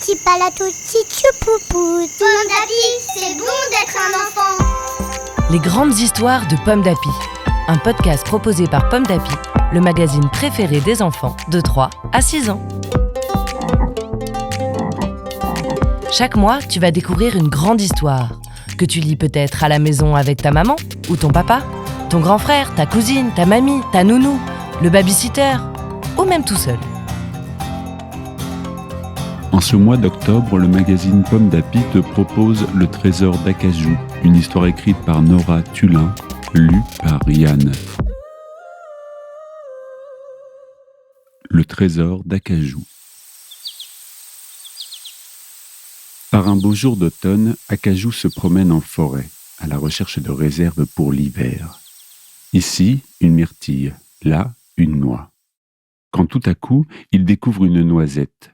Titi palatouti tchoupoupou. Pomme d'Api, c'est bon d'être un enfant. Les grandes histoires de Pomme d'Api. Un podcast proposé par Pomme d'Api, le magazine préféré des enfants de 3 à 6 ans. Chaque mois, tu vas découvrir une grande histoire que tu lis peut-être à la maison avec ta maman ou ton papa, ton grand frère, ta cousine, ta mamie, ta nounou, le babysitter ou même tout seul. En ce mois d'octobre, le magazine Pomme d'Api te propose Le Trésor d'Acajou, une histoire écrite par Nora Tulin, lue par Yann. Le Trésor d'Acajou. Par un beau jour d'automne, Acajou se promène en forêt, à la recherche de réserves pour l'hiver. Ici, une myrtille, là, une noix. Quand tout à coup, il découvre une noisette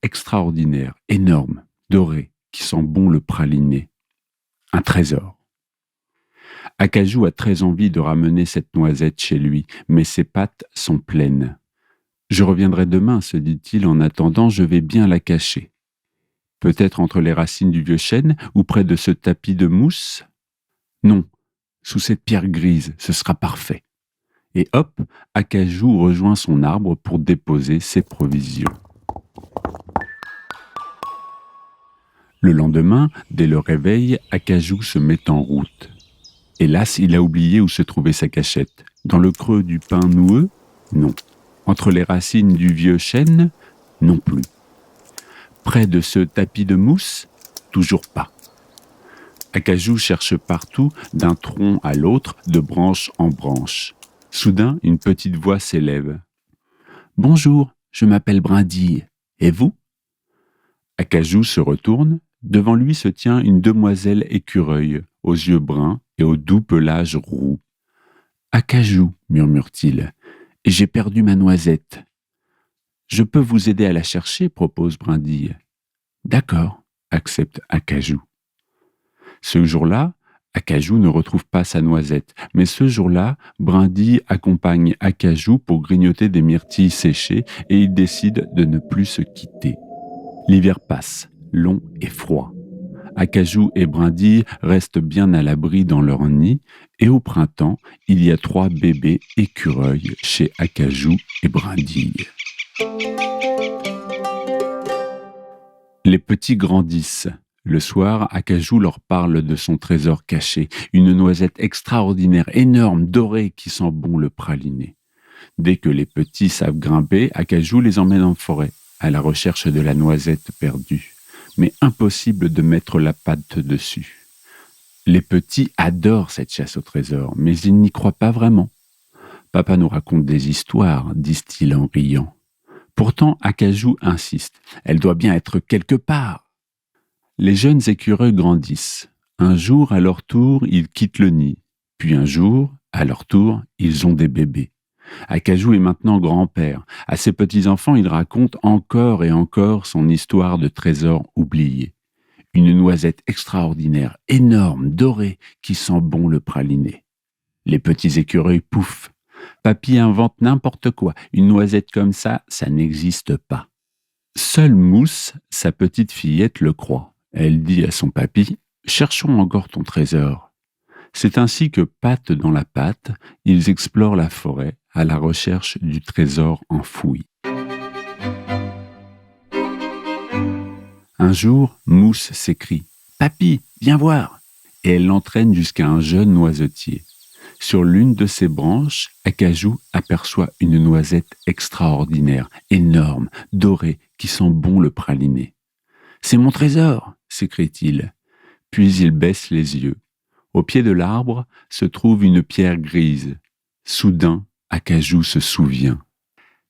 extraordinaire, énorme, dorée, qui sent bon le praliné. Un trésor. Acajou a très envie de ramener cette noisette chez lui, mais ses pattes sont pleines. « Je reviendrai demain, se dit-il, en attendant, je vais bien la cacher. Peut-être entre les racines du vieux chêne ou près de ce tapis de mousse ? Non, sous cette pierre grise, ce sera parfait. » Et hop, Acajou rejoint son arbre pour déposer ses provisions. Le lendemain, dès le réveil, Acajou se met en route. Hélas, il a oublié où se trouvait sa cachette. Dans le creux du pin noueux ? Non. Entre les racines du vieux chêne ? Non plus. Près de ce tapis de mousse ? Toujours pas. Acajou cherche partout, d'un tronc à l'autre, de branche en branche. Soudain, une petite voix s'élève. « Bonjour, je m'appelle Brindille. Et vous ?» Acajou se retourne. Devant lui se tient une demoiselle écureuil, aux yeux bruns et au doux pelage roux. « Acajou, murmure-t-il, et j'ai perdu ma noisette. »« Je peux vous aider à la chercher, propose Brindille. »« D'accord, accepte Acajou. » Ce jour-là, Acajou ne retrouve pas sa noisette, mais ce jour-là, Brindille accompagne Acajou pour grignoter des myrtilles séchées et ils décident de ne plus se quitter. L'hiver passe, long et froid. Acajou et Brindille restent bien à l'abri dans leur nid et au printemps, il y a 3 bébés écureuils chez Acajou et Brindille. Les petits grandissent. Le soir, Acajou leur parle de son trésor caché, une noisette extraordinaire, énorme, dorée, qui sent bon le praliné. Dès que les petits savent grimper, Acajou les emmène en forêt, à la recherche de la noisette perdue. Mais impossible de mettre la patte dessus. Les petits adorent cette chasse au trésor, mais ils n'y croient pas vraiment. Papa nous raconte des histoires, disent-ils en riant. Pourtant, Acajou insiste. Elle doit bien être quelque part. Les jeunes écureuils grandissent. Un jour, à leur tour, ils quittent le nid. Puis un jour, à leur tour, ils ont des bébés. Acajou est maintenant grand-père. À ses petits-enfants, il raconte encore et encore son histoire de trésor oublié. Une noisette extraordinaire, énorme, dorée, qui sent bon le praliné. Les petits écureuils pouffent. Papy invente n'importe quoi. Une noisette comme ça n'existe pas. Seule Mousse, sa petite fillette, le croit. Elle dit à son papy « Cherchons encore ton trésor ». C'est ainsi que, patte dans la patte, ils explorent la forêt à la recherche du trésor enfoui. Un jour, Mousse s'écrie « Papy, viens voir !» et elle l'entraîne jusqu'à un jeune noisetier. Sur l'une de ses branches, Acajou aperçoit une noisette extraordinaire, énorme, dorée, qui sent bon le praliné. « C'est mon trésor !» s'écrie-t-il. Puis il baisse les yeux. Au pied de l'arbre se trouve une pierre grise. Soudain, Acajou se souvient.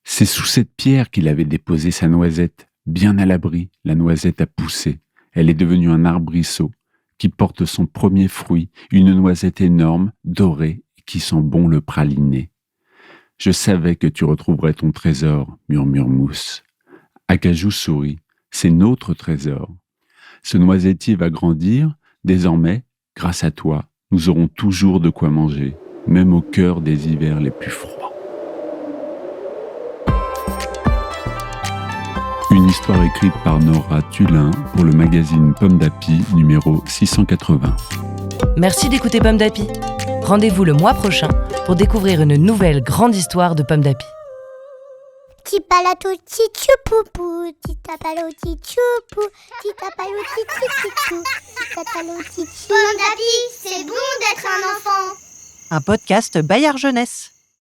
C'est sous cette pierre qu'il avait déposé sa noisette. Bien à l'abri, la noisette a poussé. Elle est devenue un arbrisseau qui porte son premier fruit, une noisette énorme, dorée, qui sent bon le praliné. « Je savais que tu retrouverais ton trésor, » murmure Mousse. Acajou sourit. C'est notre trésor. Ce noisetier va grandir. Désormais, grâce à toi, nous aurons toujours de quoi manger, même au cœur des hivers les plus froids. Une histoire écrite par Nora Tulin pour le magazine Pomme d'Api numéro 680. Merci d'écouter Pomme d'Api. Rendez-vous le mois prochain pour découvrir une nouvelle grande histoire de Pomme d'Api. Tipalato tichupoupou, titapalo tichoupou, titapalo tichichou, titapalo tichou. Pomme d'Api, c'est bon d'être un enfant. Un podcast Bayard Jeunesse.